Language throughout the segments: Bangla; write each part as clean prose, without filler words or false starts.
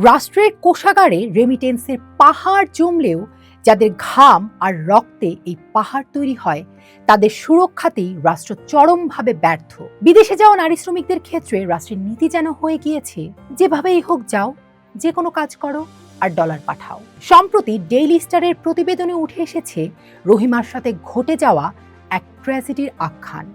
রাষ্ট্রের কোষাগারে রেমিটেন্সের পাহাড় জমলেও যাদের ঘাম আর রক্তে এই পাহাড় তৈরি হয় তাদের সুরক্ষাতেই রাষ্ট্র চরমভাবে ব্যর্থ। বিদেশে যাওয়া নারী শ্রমিকদের ক্ষেত্রে রাষ্ট্রের নীতি যেন হয়ে গিয়েছে, যেভাবেই হোক যাও, যে কোনো কাজ করো আর ডলার পাঠাও। সম্প্রতি ডেইলি স্টারের প্রতিবেদনে উঠে এসেছে রহিমার সাথে ঘটে যাওয়া এক ট্র্যাজেডির আখ্যান।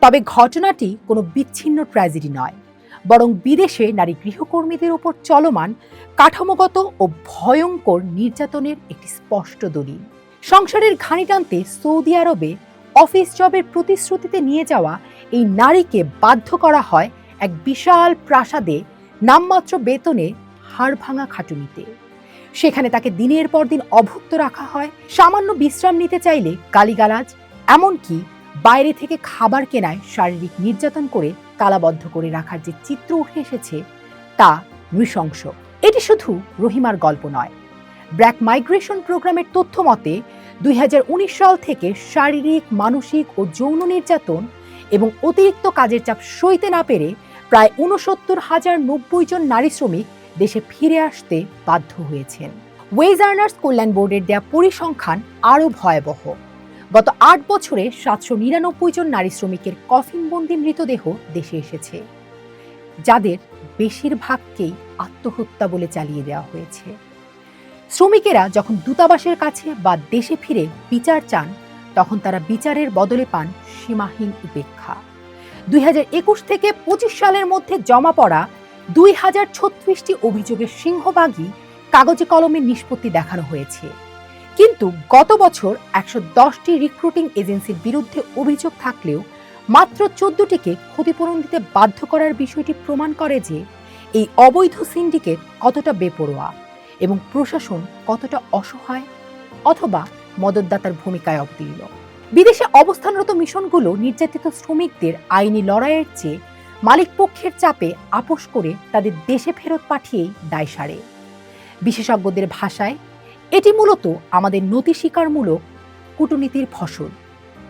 তবে ঘটনাটি কোনো বিচ্ছিন্ন ট্র্যাজেডি নয়, বরং বিদেশে নারী গৃহকর্মীদের উপর চলমান কাঠামোগত ও ভয়ঙ্কর নির্যাতনের একটি স্পষ্ট দলিল। সংসারের ঘানি টানতে সৌদি আরবে অফিস জবের প্রতিশ্রুতিতে নিয়ে যাওয়া এই নারীকে বাধ্য করা হয় এক বিশাল প্রাসাদে নামমাত্র বেতনে হাড় ভাঙা খাটুনিতে। সেখানে তাকে দিনের পর দিন অভুক্ত রাখা হয়, সামান্য বিশ্রাম নিতে চাইলে গালিগালাজ, এমনকি বাইরে থেকে খাবার কেনায় শারীরিক নির্যাতন করে তালাবদ্ধ করে রাখার যে চিত্র উঠে এসেছে তা নৃশংস। এটি শুধু রহিমার গল্প নয়। ব্র্যাক মাইগ্রেশন প্রোগ্রামের তথ্য মতে 2019 সাল থেকে শারীরিক, মানসিক ও যৌন নির্যাতন এবং অতিরিক্ত কাজের চাপ সইতে না পেরে প্রায় 69,090 জন নারী শ্রমিক দেশে ফিরে আসতে বাধ্য হয়েছেন। ওয়েজ আর্নার্স কল্যাণ বোর্ডের দেয়া পরিসংখ্যান আরও ভয়াবহ। গত 8 বছরে 799 জন নারী শ্রমিকের কফিনবন্দি মৃতদেহ দেশে এসেছে, যাদের বেশিরভাগকেই আত্মহত্যা বলে চালিয়ে দেওয়া হয়েছে। শ্রমিকেরা যখন দূতাবাসের কাছে বা দেশে ফিরে বিচার চান, তখন তারা বিচারের বদলে পান সীমাহীন উপেক্ষা। 2021 থেকে 25 সালের মধ্যে জমা পড়া 2036টি অভিযোগের সিংহভাগই কাগজে কলমে নিষ্পত্তি দেখানো হয়েছে। কিন্তু গত বছর 110টি রিক্রুটিং এজেন্সির বিরুদ্ধে অভিযোগ থাকলেও মাত্র 14টিকে ক্ষতিপূরণ দিতে বাধ্য করার বিষয়টি প্রমাণ করে যে এই অবৈধ সিন্ডিকেট কতটা বেপরোয়া এবং প্রশাসন কতটা অসহায় অথবা মদতদাতার ভূমিকায় অবতীর্ণ। বিদেশে অবস্থানরত মিশনগুলো নির্যাতিত শ্রমিকদের আইনি লড়াইয়ের চেয়ে মালিকপক্ষের চাপে আপোস করে তাদের দেশে ফেরত পাঠিয়েই দায় সারে। বিশেষজ্ঞদের ভাষায় এটি মূলত আমাদের নতি স্বীকারমূলক কূটনীতির ফসল।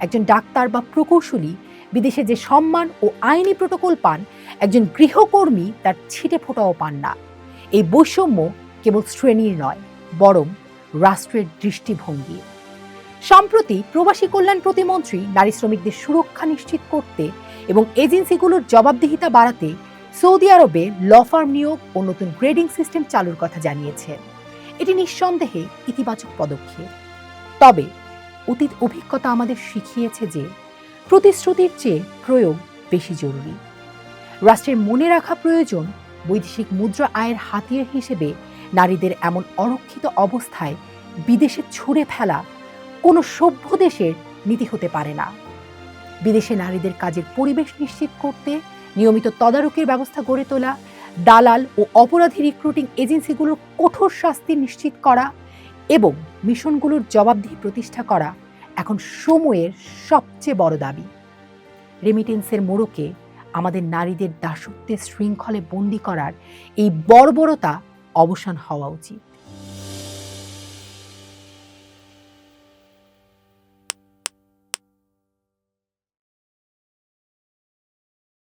একজন ডাক্তার বা প্রকৌশলী বিদেশে যে সম্মান ও আইনি প্রটোকল পান, একজন গৃহকর্মী তার ছিটে ফোঁটাও পান না। এই বৈষম্য কেবল শ্রেণীর নয়, বরং রাষ্ট্রের দৃষ্টিভঙ্গি। সম্প্রতি প্রবাসী কল্যাণ প্রতিমন্ত্রী নারী শ্রমিকদের সুরক্ষা নিশ্চিত করতে এবং এজেন্সিগুলোর জবাবদিহিতা বাড়াতে সৌদি আরবে ল ফার্ম নিয়োগ ও নতুন গ্রেডিং সিস্টেম চালুর কথা জানিয়েছেন। এটি নিঃসন্দেহে ইতিবাচক পদক্ষেপ। তবে অতীত অভিজ্ঞতা আমাদের শিখিয়েছে যে প্রতিশ্রুতির চেয়ে প্রয়োগ বেশি জরুরি। রাষ্ট্রের মনে রাখা প্রয়োজন, বৈদেশিক মুদ্রা আয়ের হাতিয়ার হিসেবে নারীদের এমন অরক্ষিত অবস্থায় বিদেশে ছুড়ে ফেলা কোনো সভ্য দেশের নীতি হতে পারে না। বিদেশে নারীদের কাজের পরিবেশ নিশ্চিত করতে নিয়মিত তদারকির ব্যবস্থা গড়ে তোলা, দালাল ও অপরাধী রিক্রুটিং এজেন্সিগুলোর কঠোর শাস্তি নিশ্চিত করা এবং মিশনগুলোর জবাবদিহি প্রতিষ্ঠা করা এখন সময়ের সবচেয়ে বড় দাবি। রেমিটেন্সের মোড়কে আমাদের নারীদের দাসত্বের শৃঙ্খলে বন্দী করার এই বর্বরতা অবসান হওয়া উচিত।